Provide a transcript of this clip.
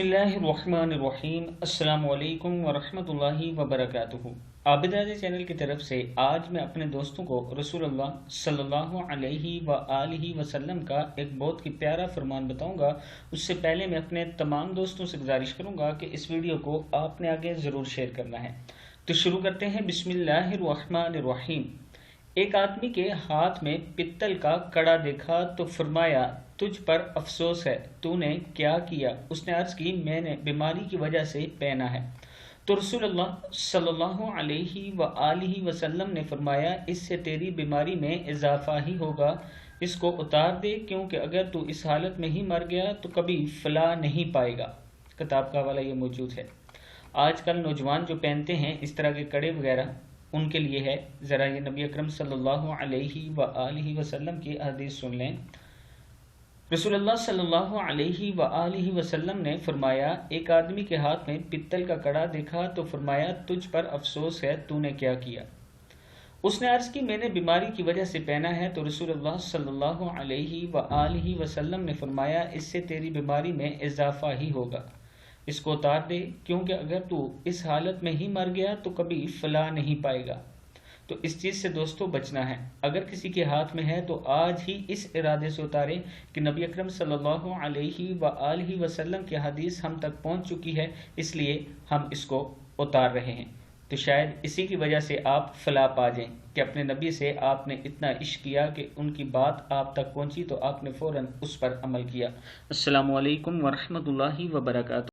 बिस्मिल्लाहिर्रहमानिर्रहीम। अस्सलाम वालेकुम वरहमतुल्लाहि वबरकातुहू। आबिदाज चैनल की तरफ से आज मैं अपने दोस्तों को रसूलुल्लाह सल्लल्लाहु अलैहि व आलिहि वसल्लम का एक बहुत ही प्यारा फरमान बताऊंगा। उससे पहले मैं अपने तमाम दोस्तों से गुजारिश करूंगा कि इस वीडियो को आपने आगे ज़रूर शेयर करना है। तो शुरू करते हैं। बिस्मिल्लाहिर्रहमानिर्रहीम। एक आदमी के हाथ में पित्तल का कड़ा देखा तो फरमाया, तुझ पर अफसोस है, तूने क्या किया? उसने अर्ज की, मैंने बीमारी की वजह से पहना है। तो रसूलुल्लाह सल्लल्लाहु अलैहि व आलिहि वसल्लम ने फरमाया, इससे तेरी बीमारी में इजाफा ही होगा, इसको उतार दे, क्योंकि अगर तू इस हालत में ही मर गया तो कभी फलाह नहीं पाएगा। किताब का हवाला ये मौजूद है। आजकल नौजवान जो पहनते हैं इस तरह के कड़े वगैरह, उनके लिए है। ज़रा ये नबी अकरम सल्लल्लाहु अलैहि व आलिहि वसल्लम की हदीस सुन लें। रसूलुल्लाह सल्लल्लाहु अलैहि व आलिहि वसल्लम ने फरमाया, एक आदमी के हाथ में पित्तल का कड़ा देखा तो फरमाया, तुझ पर अफसोस है, तूने क्या किया? उसने अर्ज की, मैंने बीमारी की वजह से पहना है। तो रसूलुल्लाह सल्लल्लाहु अलैहि व आलिहि वसल्लम ने फरमाया, इससे तेरी बीमारी में इजाफा ही होगा, इसको उतार दे, क्योंकि अगर तू इस हालत में ही मर गया तो कभी फलाह नहीं पाएगा। तो इस चीज़ से दोस्तों बचना है। अगर किसी के हाथ में है तो आज ही इस इरादे से उतारे कि नबी अकरम सल्लल्लाहु अलैहि व आलिहि वसल्लम की हदीस हम तक पहुंच चुकी है, इसलिए हम इसको उतार रहे हैं। तो शायद इसी की वजह से आप फलाह पा जाएं कि अपने नबी से आपने इतना इश्क किया कि उनकी बात आप तक पहुंची तो आपने फ़ौरन उस पर अमल किया। अस्सलामु अलैकुम वरहमतुल्लाहि वबरकातुहू।